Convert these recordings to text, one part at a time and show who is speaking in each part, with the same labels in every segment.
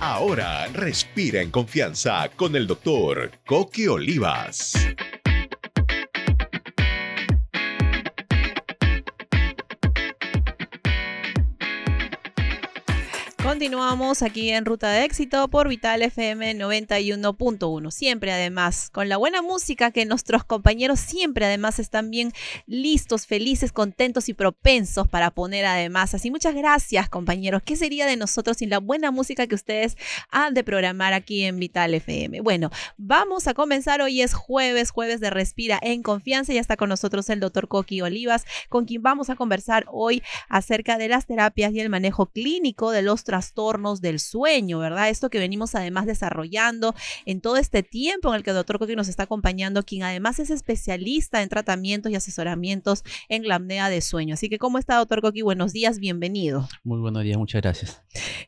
Speaker 1: Ahora respira en confianza con el doctor Coqui Olivas.
Speaker 2: Continuamos aquí en Ruta de Éxito por Vital FM 91.1. Siempre además con la buena música que nuestros compañeros siempre además están bien listos, felices, contentos y propensos para poner además. Así muchas gracias, compañeros. ¿Qué sería de nosotros sin la buena música que ustedes han de programar aquí en Vital FM? Bueno, vamos a comenzar. Hoy es jueves de Respira en Confianza. Ya está con nosotros el doctor Coqui Olivas, con quien vamos a conversar hoy acerca de las terapias y el manejo clínico de los trastornos del sueño, ¿verdad? Esto que venimos además desarrollando en todo este tiempo en el que el doctor Coqui nos está acompañando, quien además es especialista en tratamientos y asesoramientos en la apnea de sueño. Así que, ¿cómo está, doctor Coqui? Buenos días, bienvenido.
Speaker 3: Muy buenos días, muchas gracias.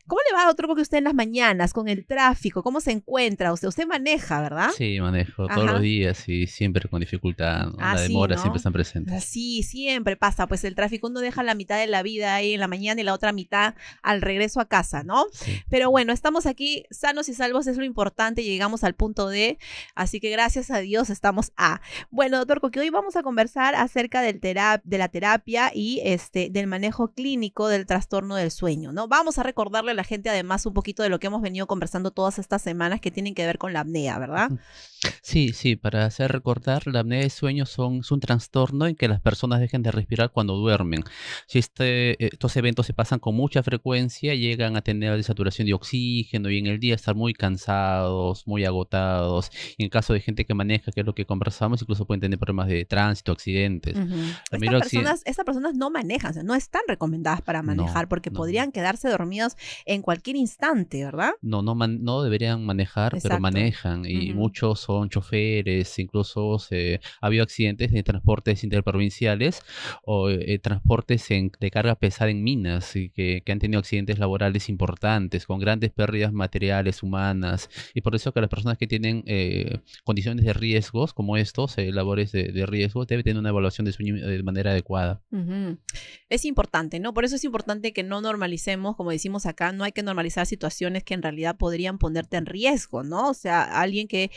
Speaker 2: ¿Cómo le va, doctor Coqui, usted en las mañanas con el tráfico? ¿Cómo se encuentra? Usted maneja, ¿verdad?
Speaker 3: Sí, manejo todos los días y siempre con dificultad, ¿no? La demora, ¿no? Siempre están presentes.
Speaker 2: Sí, siempre pasa, pues el tráfico uno deja la mitad de la vida ahí en la mañana y la otra mitad al regreso a casa, ¿no? Sí. Pero bueno, estamos aquí sanos y salvos, es lo importante, llegamos al punto D, así que gracias a Dios estamos A. Bueno, doctor Coqui, hoy vamos a conversar acerca de la terapia y del manejo clínico del trastorno del sueño, ¿no? Vamos a recordarle a la gente además un poquito de lo que hemos venido conversando todas estas semanas que tienen que ver con la apnea, ¿verdad?
Speaker 3: Sí, para hacer recordar, la apnea de sueño es un trastorno en que las personas dejen de respirar cuando duermen. Si estos eventos se pasan con mucha frecuencia, llegan a tener desaturación de oxígeno y en el día estar muy cansados, muy agotados. Y en el caso de gente que maneja, que es lo que conversamos, incluso pueden tener problemas de tránsito, accidentes.
Speaker 2: Estas personas no manejan, o sea, no están recomendadas para manejar porque podrían quedarse dormidos en cualquier instante, ¿verdad?
Speaker 3: No deberían manejar,
Speaker 2: exacto,
Speaker 3: pero manejan y muchos son choferes, incluso ha habido accidentes de transportes interprovinciales o transportes de carga pesada en minas y que han tenido accidentes laborales importantes con grandes pérdidas materiales, humanas, y por eso que las personas que tienen condiciones de riesgos como estos, labores de riesgo, deben tener una evaluación de sueño de manera adecuada.
Speaker 2: Es importante, ¿no? Por eso es importante que no normalicemos, como decimos acá, no hay que normalizar situaciones que en realidad podrían ponerte en riesgo, ¿no? O sea, alguien que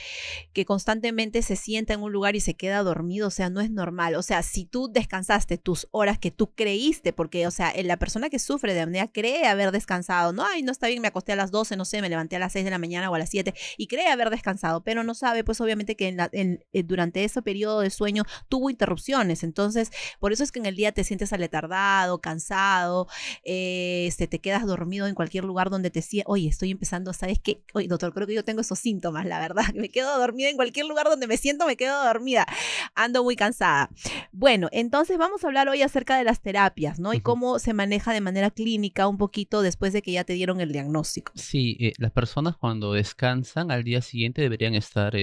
Speaker 2: constantemente se sienta en un lugar y se queda dormido, o sea, no es normal. O sea, si tú descansaste tus horas que tú creíste, porque, o sea, la persona que sufre de apnea cree haber descansado, ¿no? Ay, no está bien, me acosté a las 12, no sé, me levanté a las 6 de la mañana o a las 7 y cree haber descansado, pero no sabe, pues obviamente que durante ese periodo de sueño tuvo interrupciones. Entonces, por eso es que en el día te sientes aletardado, cansado, te quedas dormido en cualquier lugar donde te sientas. Oye, estoy empezando, ¿sabes qué? Oye, doctor, creo que yo tengo esos síntomas, la verdad, que me quedo dormida en cualquier lugar donde me siento, me quedo dormida, ando muy cansada. Bueno, entonces vamos a hablar hoy acerca de las terapias, ¿no? Y cómo se maneja de manera clínica un poquito después de que ya te dieron el diagnóstico.
Speaker 3: Sí, las personas cuando descansan al día siguiente deberían estar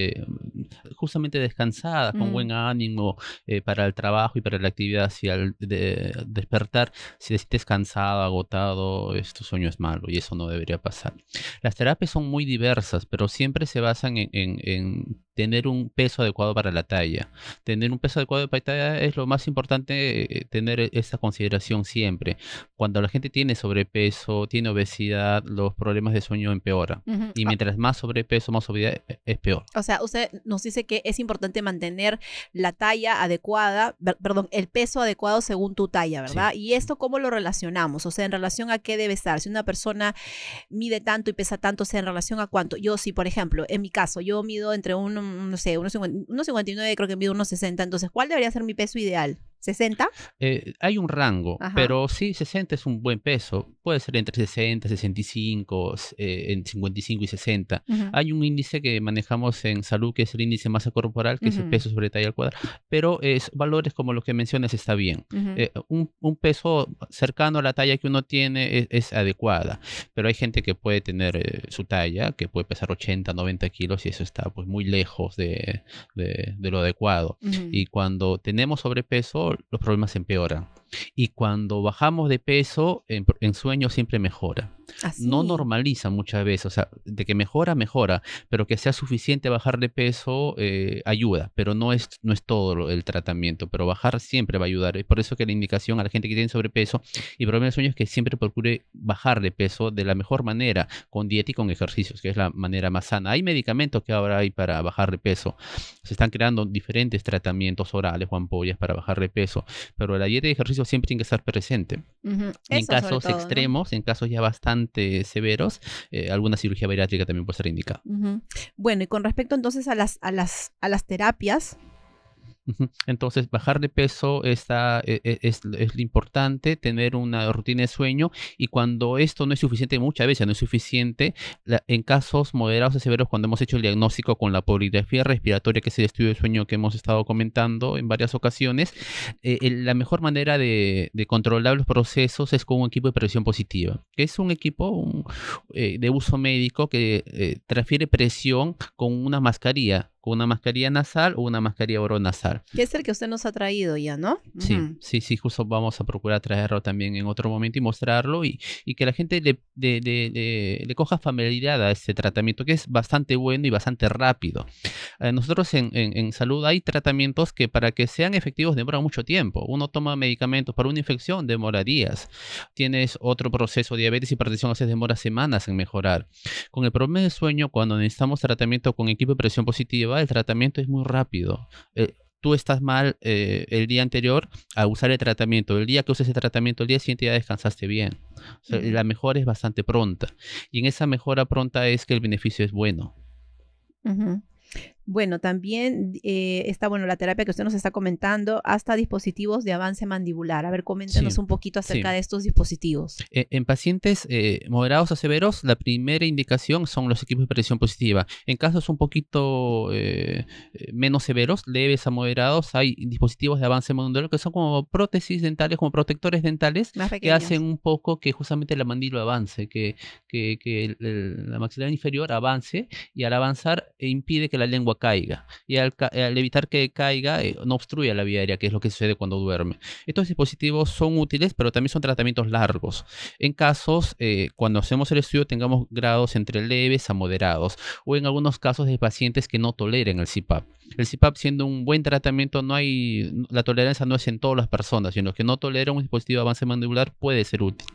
Speaker 3: justamente descansadas, con buen ánimo para el trabajo y para la actividad. Si al despertar, si te sientes cansado, agotado, tu sueño es malo y eso no debería pasar. Las terapias son muy diversas, pero siempre se basan en tener un peso adecuado para la talla. Tener un peso adecuado para la talla es lo más importante, tener esa consideración siempre. Cuando la gente tiene sobrepeso, tiene obesidad, los problemas de sueño empeoran. Y mientras más sobrepeso, más obesidad, es peor.
Speaker 2: O sea, usted nos dice que es importante mantener la talla adecuada, el peso adecuado según tu talla, ¿verdad? Sí. ¿Y esto cómo lo relacionamos? O sea, ¿en relación a qué debe estar? Si una persona mide tanto y pesa tanto, o sea, ¿en relación a cuánto? Yo sí, por ejemplo, en mi caso, yo mido entre no sé, 1,59, creo que mido 1,60. Entonces, ¿cuál debería ser mi peso ideal? ¿60?
Speaker 3: Hay un rango, pero sí, 60 es un buen peso. Puede ser entre 60, 65, en 55 y 60. Hay un índice que manejamos en salud, que es el índice de masa corporal, que es el peso sobre talla al cuadrado. Pero valores como los que mencionas está bien. Un peso cercano a la talla que uno tiene es adecuada. Pero hay gente que puede tener su talla, que puede pesar 80, 90 kilos, y eso está pues muy lejos de lo adecuado. Y cuando tenemos sobrepeso, los problemas empeoran. Y cuando bajamos de peso, en sueño siempre mejora. No
Speaker 2: Así.
Speaker 3: normaliza muchas veces, o sea, de que mejora, mejora, pero que sea suficiente bajar de peso ayuda, pero no es todo el tratamiento, pero bajar siempre va a ayudar. Es por eso que la indicación a la gente que tiene sobrepeso y problemas de sueño es que siempre procure bajar de peso de la mejor manera, con dieta y con ejercicios, que es la manera más sana. Hay medicamentos que ahora hay para bajar de peso, se están creando diferentes tratamientos orales o ampollas para bajar de peso, pero la dieta y ejercicio siempre tiene que estar presente.
Speaker 2: Ujú.
Speaker 3: Y en
Speaker 2: Eso sobre
Speaker 3: casos
Speaker 2: todo, ¿no?
Speaker 3: extremos, en casos ya bastante severos, alguna cirugía bariátrica también puede ser indicada.
Speaker 2: Ujú. Bueno, y con respecto entonces a las terapias.
Speaker 3: Ujú. Entonces, bajar de peso es lo importante, tener una rutina de sueño y cuando esto no es suficiente, muchas veces no es suficiente, en casos moderados a severos, cuando hemos hecho el diagnóstico con la poligrafía respiratoria, que es el estudio de sueño que hemos estado comentando en varias ocasiones, la mejor manera de controlar los procesos es con un equipo de presión positiva, que es un equipo de uso médico que transfiere presión con una mascarilla nasal o una mascarilla oronasal.
Speaker 2: Que es el que usted nos ha traído ya, ¿no?
Speaker 3: Sí,
Speaker 2: Ujú.
Speaker 3: sí, justo vamos a procurar traerlo también en otro momento y mostrarlo y que la gente le coja familiaridad a este tratamiento que es bastante bueno y bastante rápido. Nosotros en salud hay tratamientos que para que sean efectivos demoran mucho tiempo. Uno toma medicamentos para una infección, demora días. Tienes otro proceso, diabetes y hipertensión, a veces demora semanas en mejorar. Con el problema de sueño, cuando necesitamos tratamiento con equipo de presión positiva, el tratamiento es muy rápido. Tú estás mal el día anterior a usar el tratamiento. El día que uses el tratamiento, el día siguiente ya descansaste bien. O sea,
Speaker 2: Ujú.
Speaker 3: la mejora es bastante pronta. Y en esa mejora pronta es que el beneficio es bueno.
Speaker 2: Ujú. Bueno, también está, bueno, la terapia que usted nos está comentando, hasta dispositivos de avance mandibular. A ver,
Speaker 3: Sí,
Speaker 2: coméntenos un poquito
Speaker 3: sí.
Speaker 2: acerca de estos dispositivos.
Speaker 3: En pacientes moderados a severos, la primera indicación son los equipos de presión positiva. En casos un poquito menos severos, leves a moderados, hay dispositivos de avance mandibular que son como prótesis dentales, como protectores dentales,
Speaker 2: Más
Speaker 3: que hacen
Speaker 2: pequeños.
Speaker 3: un poco que justamente la mandíbula avance, que la maxilar inferior avance y al avanzar impide que la lengua caiga. Y al evitar que caiga, no obstruya la vía aérea, que es lo que sucede cuando duerme. Estos dispositivos son útiles, pero también son tratamientos largos. En casos, cuando hacemos el estudio, tengamos grados entre leves a moderados, o en algunos casos de pacientes que no toleren el CPAP. El CPAP siendo un buen tratamiento, la tolerancia no es en todas las personas, sino que no toleran un dispositivo de avance mandibular puede ser útil.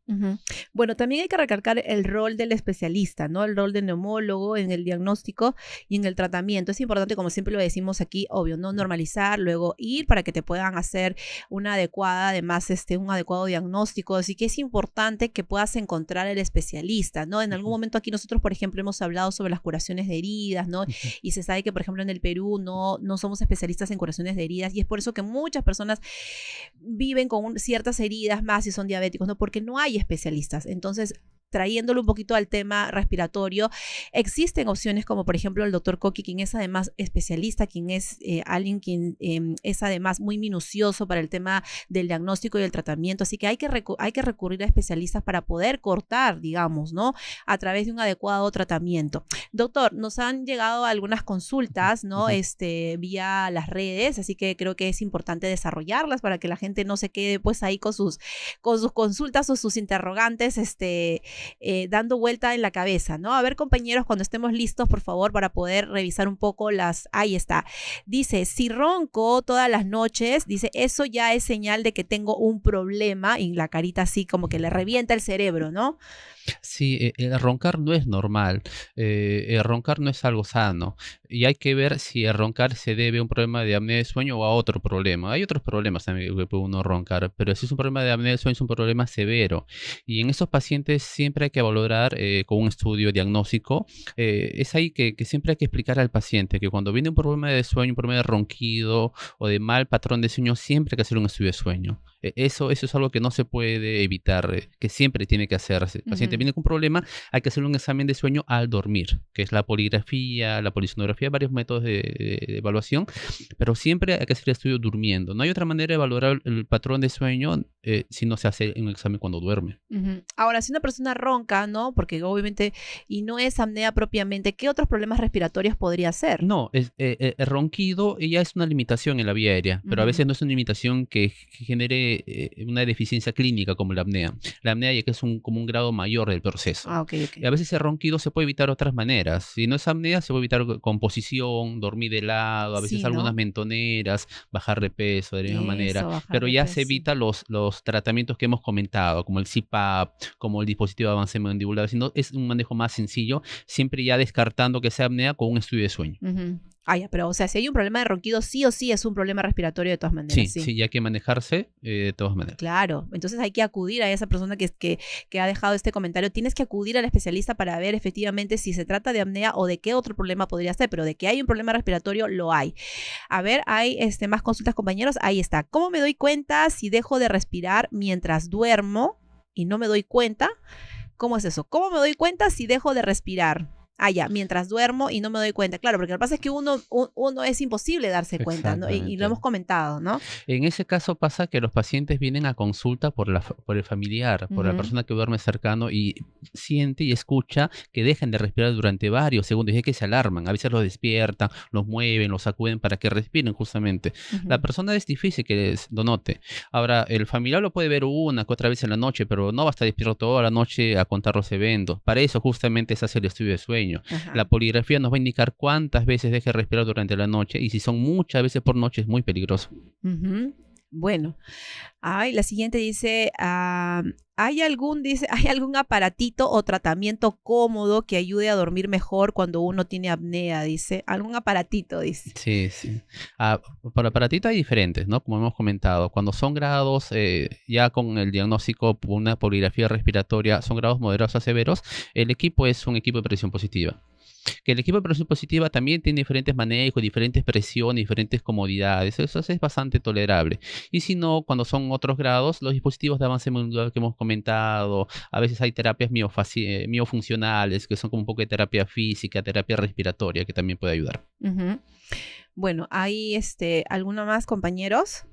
Speaker 2: Ujú. Bueno, también hay que recalcar el rol del especialista, ¿no? El rol del neumólogo en el diagnóstico y en el tratamiento. Es importante, como siempre lo decimos aquí, obvio, no normalizar, luego ir para que te puedan hacer una adecuada, además, un adecuado diagnóstico. Así que es importante que puedas encontrar el especialista, ¿no? En algún
Speaker 3: Ujú,
Speaker 2: momento aquí nosotros, por ejemplo, hemos hablado sobre las curaciones de heridas, ¿no?
Speaker 3: ujú,
Speaker 2: Y se sabe que, por ejemplo, en el Perú no somos especialistas en curaciones de heridas y es por eso que muchas personas viven con ciertas heridas más si son diabéticos, ¿no? Porque no hay especialistas. Entonces, trayéndolo un poquito al tema respiratorio, existen opciones como por ejemplo el doctor Coqui, quien es además especialista, quien es alguien quien es además muy minucioso para el tema del diagnóstico y el tratamiento, así que hay que recurrir a especialistas para poder cortar, digamos, ¿no? A través de un adecuado tratamiento. Doctor, nos han llegado algunas consultas, ¿no?
Speaker 3: ujú.
Speaker 2: Vía las redes, así que creo que es importante desarrollarlas para que la gente no se quede pues ahí con sus consultas o sus interrogantes, dando vuelta en la cabeza, ¿no? A ver, compañeros, cuando estemos listos, por favor, para poder revisar un poco ahí está. Dice, si ronco todas las noches, dice, eso ya es señal de que tengo un problema y la carita así como que le revienta el cerebro, ¿no?
Speaker 3: Sí, el roncar no es normal, el roncar no es algo sano y hay que ver si el roncar se debe a un problema de apnea de sueño o a otro problema. Hay otros problemas también que puede uno roncar, pero si es un problema de apnea de sueño es un problema severo y en esos pacientes siempre hay que valorar con un estudio diagnóstico. Es ahí que siempre hay que explicar al paciente que cuando viene un problema de sueño, un problema de ronquido o de mal patrón de sueño, siempre hay que hacer un estudio de sueño. Eso es algo que no se puede evitar, que siempre tiene que hacerse. El paciente viene con un problema, hay que hacer un examen de sueño al dormir, que es la poligrafía, la polisonografía, varios métodos de evaluación, pero siempre hay que hacer el estudio durmiendo. No hay otra manera de evaluar el patrón de sueño si no se hace un examen cuando duerme.
Speaker 2: Ahora, si una persona ronca, ¿no? Porque obviamente, y no es apnea propiamente, ¿qué otros problemas respiratorios podría ser?
Speaker 3: No, el ronquido ya es una limitación en la vía aérea, pero a
Speaker 2: Ujú.
Speaker 3: veces no es una limitación que genere tiene una deficiencia clínica como la apnea. La apnea ya que es como un grado mayor del proceso.
Speaker 2: Ah, ok, ok.
Speaker 3: Y a veces el ronquido se puede evitar de otras maneras. Si no es apnea, se puede evitar con posición, dormir de lado, a veces
Speaker 2: Sí,
Speaker 3: algunas
Speaker 2: ¿no?
Speaker 3: mentoneras, bajar de peso de la misma manera.
Speaker 2: Eso, bajar
Speaker 3: Pero
Speaker 2: de
Speaker 3: ya se
Speaker 2: peso.
Speaker 3: evita los tratamientos que hemos comentado, como el CPAP, como el dispositivo de avance mandibular. Sino es un manejo más sencillo, siempre ya descartando que sea apnea con un estudio de sueño.
Speaker 2: Ujú. Ah, ya, pero o sea, si hay un problema de ronquido, sí o sí es un problema respiratorio de todas maneras,
Speaker 3: Sí,
Speaker 2: sí.
Speaker 3: sí, ya hay que manejarse de todas maneras.
Speaker 2: Claro, entonces hay que acudir a esa persona que ha dejado este comentario. Tienes que acudir al especialista para ver efectivamente si se trata de apnea o de qué otro problema podría ser, pero de que hay un problema respiratorio, lo hay. A ver, hay más consultas, compañeros. Ahí está. ¿Cómo me doy cuenta si dejo de respirar mientras duermo y no me doy cuenta? ¿Cómo es eso? ¿Cómo me doy cuenta si dejo de respirar? Ah, ya, mientras duermo y no me doy cuenta. Claro, porque lo que pasa es que uno es imposible darse cuenta, ¿no? Y lo hemos
Speaker 3: Exactamente.
Speaker 2: comentado, ¿no?
Speaker 3: En ese caso pasa que los pacientes vienen a consulta por el familiar, por la
Speaker 2: Ujú.
Speaker 3: persona que duerme cercano y siente y escucha que dejan de respirar durante varios segundos y es que se alarman. A veces los despiertan, los mueven, los sacuden para que respiren justamente. La
Speaker 2: Ujú.
Speaker 3: persona es difícil que lo note. Ahora, el familiar lo puede ver una que otra vez en la noche, pero no va a estar despierto toda la noche a contar los eventos. Para eso justamente se hace el estudio de sueño.
Speaker 2: Ajá.
Speaker 3: La poligrafía nos va a indicar cuántas veces deje de respirar durante la noche y si son muchas veces por noche es muy peligroso.
Speaker 2: Ujú. Bueno, ay, la siguiente dice, ¿hay algún aparatito o tratamiento cómodo que ayude a dormir mejor cuando uno tiene apnea? Dice, algún aparatito, dice.
Speaker 3: Sí, sí. Para aparatito hay diferentes, ¿no? Como hemos comentado, cuando son grados, ya con el diagnóstico por una poligrafía respiratoria, son grados moderados a severos, el equipo es un equipo de presión positiva. Que el equipo de presión positiva también tiene diferentes manejos, diferentes presiones, diferentes comodidades. Eso es bastante tolerable. Y si no, cuando son otros grados, los dispositivos de avance molecular que hemos comentado, a veces hay terapias miofuncionales, que son como un poco de terapia física, terapia respiratoria, que también puede ayudar.
Speaker 2: Ujú. Bueno, ¿hay alguna más, compañeros?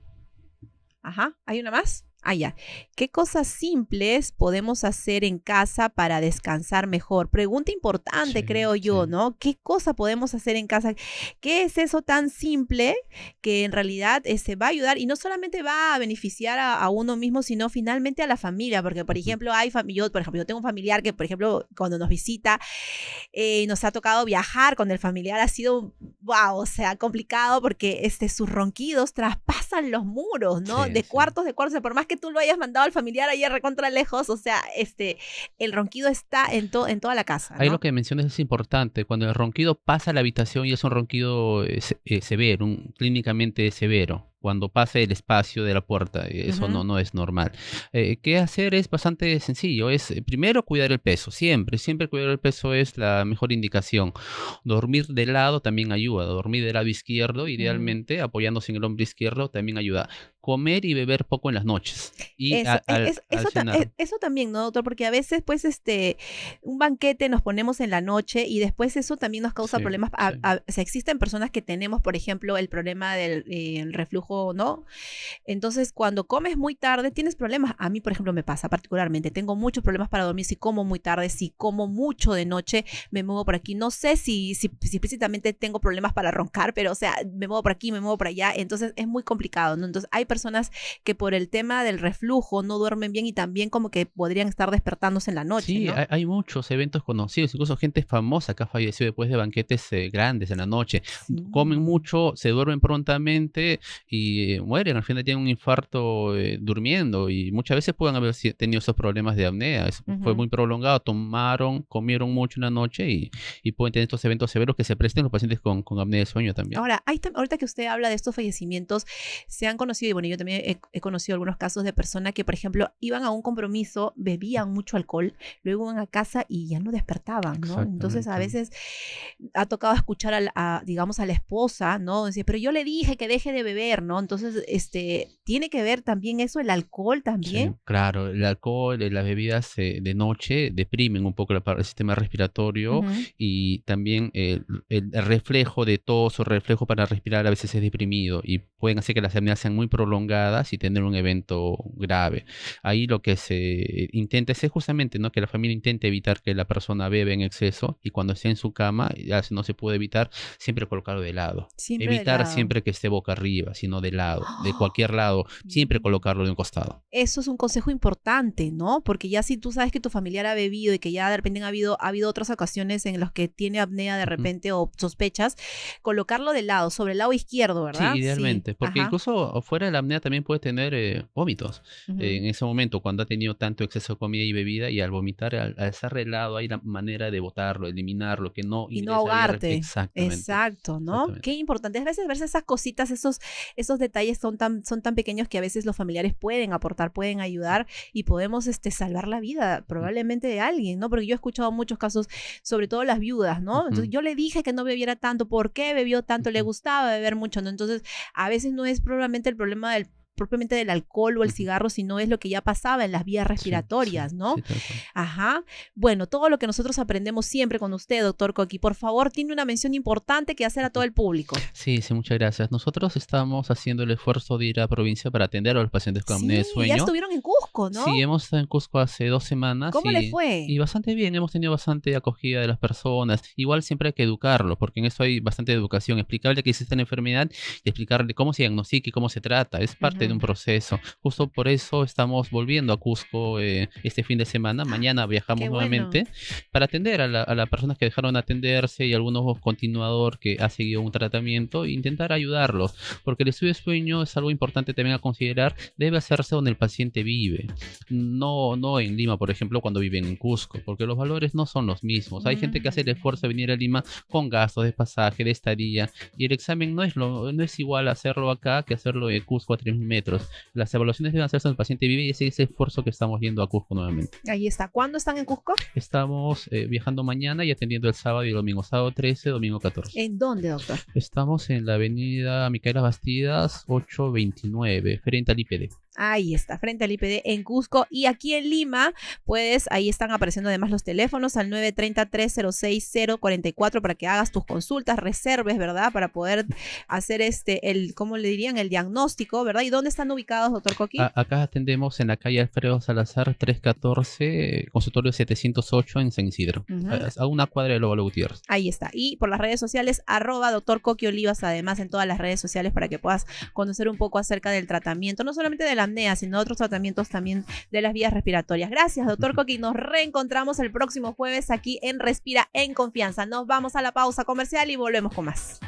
Speaker 2: Ajá, ¿hay una más? Ah, ya. ¿Qué cosas simples podemos hacer en casa para descansar mejor? Pregunta importante,
Speaker 3: Sí,
Speaker 2: creo yo,
Speaker 3: sí.
Speaker 2: ¿no? ¿Qué cosa podemos hacer en casa? ¿Qué es eso tan simple que en realidad va a ayudar y no solamente va a beneficiar a uno mismo, sino finalmente a la familia? Porque, por
Speaker 3: Ujú.
Speaker 2: ejemplo, yo tengo un familiar que, por ejemplo, cuando nos visita, nos ha tocado viajar con el familiar, ha sido, wow, o sea, complicado porque sus ronquidos traspasan los muros, ¿no?
Speaker 3: Sí, sí.
Speaker 2: De cuartos, por más que tú lo hayas mandado al familiar allá recontra lejos, o sea, el ronquido está en toda la casa,
Speaker 3: Ahí lo
Speaker 2: ¿no?
Speaker 3: que mencionas es importante. Cuando el ronquido pasa a la habitación y es un ronquido severo, clínicamente severo. Cuando pase el espacio de la puerta, eso
Speaker 2: Ujú.
Speaker 3: no es normal. ¿Qué hacer? Es bastante sencillo. Es primero cuidar el peso. Siempre cuidar el peso es la mejor indicación. Dormir de lado también ayuda. Dormir del lado izquierdo,
Speaker 2: Ujú.
Speaker 3: idealmente, apoyándose en el hombro izquierdo, también ayuda. Comer y beber poco en las noches. Y
Speaker 2: Eso,
Speaker 3: al cenar.
Speaker 2: eso también, ¿no, doctor? Porque a veces, pues, un banquete nos ponemos en la noche y después eso también nos causa
Speaker 3: Sí,
Speaker 2: problemas.
Speaker 3: sí.
Speaker 2: O sea, existen personas que tenemos, por ejemplo, el problema del el reflujo, ¿no? Entonces, cuando comes muy tarde, tienes problemas. A mí, por ejemplo, me pasa particularmente. Tengo muchos problemas para dormir si como muy tarde, si como mucho de noche, me muevo por aquí. No sé si precisamente tengo problemas para roncar, pero, o sea, me muevo por aquí, me muevo por allá. Entonces, es muy complicado, ¿no? Entonces, hay personas que por el tema del reflujo no duermen bien y también como que podrían estar despertándose en la noche,
Speaker 3: Sí,
Speaker 2: ¿no?
Speaker 3: hay muchos eventos conocidos, incluso gente famosa que ha fallecido después de banquetes grandes en la noche. Comen
Speaker 2: Sí.
Speaker 3: mucho, se duermen prontamente y mueren. Al final tienen un infarto durmiendo y muchas veces pueden haber tenido esos problemas de apnea. Fue
Speaker 2: Ujú.
Speaker 3: muy prolongado, comieron mucho en la noche y pueden tener estos eventos severos que se presten los pacientes con apnea de sueño también.
Speaker 2: Ahora, ahorita que usted habla de estos fallecimientos, se han conocido, y bueno, yo también he conocido algunos casos de personas que, por ejemplo, iban a un compromiso, bebían mucho alcohol, luego iban a casa y ya no despertaban, ¿no? Entonces, a
Speaker 3: Exactamente.
Speaker 2: veces ha tocado escuchar digamos, a la esposa, ¿no? Decir, pero yo le dije que deje de beber, ¿no? Entonces, tiene que ver también eso, el alcohol
Speaker 3: Sí,
Speaker 2: también.
Speaker 3: claro, el alcohol, las bebidas de noche deprimen un poco el sistema respiratorio
Speaker 2: Ujú.
Speaker 3: y también el reflejo de tos o reflejo para respirar a veces es deprimido y pueden hacer que las apneas sean muy prolongadas y tener un evento grave. Ahí lo que se intenta es justamente, ¿no? Que la familia intente evitar que la persona bebe en exceso y cuando esté en su cama, ya si no se puede evitar, siempre colocarlo de lado.
Speaker 2: Siempre de
Speaker 3: Evitar
Speaker 2: lado.
Speaker 3: siempre que esté boca arriba, sino mano de lado, de cualquier lado, siempre colocarlo de un costado.
Speaker 2: Eso es un consejo importante, ¿no? Porque ya si tú sabes que tu familiar ha bebido y que ya de repente ha habido otras ocasiones en las que tiene apnea de repente o sospechas, colocarlo de lado, sobre el lado izquierdo, ¿verdad?
Speaker 3: Sí, idealmente, porque
Speaker 2: Ajá.
Speaker 3: incluso fuera de la apnea también puede tener vómitos. En ese momento, cuando ha tenido tanto exceso de comida y bebida, y al vomitar, al estar de lado, hay la manera de botarlo, eliminarlo, que no
Speaker 2: Y no
Speaker 3: ingrese ahí
Speaker 2: ahogarte.
Speaker 3: Exactamente.
Speaker 2: Exacto, ¿no?
Speaker 3: Exactamente.
Speaker 2: Qué importante. A veces esas cositas, esos detalles son tan pequeños que a veces los familiares pueden aportar, pueden ayudar y podemos salvar la vida probablemente de alguien, ¿no? Porque yo he escuchado muchos casos, sobre todo las viudas, ¿no? Entonces yo le dije que no bebiera tanto, ¿por qué bebió tanto? Le gustaba beber mucho, ¿no? Entonces a veces no es probablemente el problema propiamente del alcohol o el cigarro, sino es lo que ya pasaba en las vías respiratorias, ¿no?
Speaker 3: Sí, tal cual.
Speaker 2: Ajá. Bueno, todo lo que nosotros aprendemos siempre con usted, doctor Coqui, por favor, tiene una mención importante que hacer a todo el público.
Speaker 3: Sí, muchas gracias. Nosotros estamos haciendo el esfuerzo de ir a provincia para atender a los pacientes con apnea de
Speaker 2: Sí,
Speaker 3: sueño.
Speaker 2: ya estuvieron en Cusco, ¿no?
Speaker 3: Sí, hemos estado en Cusco hace 2 semanas.
Speaker 2: ¿Cómo le fue?
Speaker 3: Y bastante bien, hemos tenido bastante acogida de las personas. Igual siempre hay que educarlos, porque en eso hay bastante educación, explicarle que existe la enfermedad y explicarle cómo se diagnostica y cómo se trata. Es parte de un proceso. Justo por eso estamos volviendo a Cusco este fin de semana. Mañana viajamos
Speaker 2: Qué
Speaker 3: nuevamente para atender a las personas que dejaron de atenderse y algunos continuador que ha seguido un tratamiento e intentar ayudarlos, porque el estudio de sueño es algo importante también a considerar. Debe hacerse donde el paciente vive, no en Lima, por ejemplo, cuando viven en Cusco, porque los valores no son los mismos. Hay gente que hace el esfuerzo de venir a Lima con gastos de pasaje, de estadía, y el examen no es igual hacerlo acá que hacerlo en Cusco a 3.000 metros. Las evaluaciones deben hacerse donde el paciente vive y ese es el esfuerzo que estamos yendo a Cusco nuevamente.
Speaker 2: Ahí está. ¿Cuándo están en Cusco?
Speaker 3: Estamos viajando mañana y atendiendo el sábado y el domingo. Sábado 13, domingo 14.
Speaker 2: ¿En dónde, doctor?
Speaker 3: Estamos en la avenida Micaela Bastidas 829, frente al IPD.
Speaker 2: Ahí está, frente al IPD en Cusco. Y aquí en Lima, pues ahí están apareciendo además los teléfonos al 930-306-044 para que hagas tus consultas, reserves, ¿verdad? Para poder hacer ¿cómo le dirían? El diagnóstico, ¿verdad? ¿Y dónde están ubicados, doctor Coqui?
Speaker 3: Acá atendemos en la calle Alfredo Salazar 314, consultorio 708 en San Isidro, a una cuadra de Lóbalo Gutiérrez.
Speaker 2: Ahí está. Y por las redes sociales, @doctor Coqui Olivas, además en todas las redes sociales para que puedas conocer un poco acerca del tratamiento, no solamente de la apnea, sino otros tratamientos también de las vías respiratorias. Gracias, doctor Coqui. Nos reencontramos el próximo jueves aquí en Respira en Confianza. Nos vamos a la pausa comercial y volvemos con más.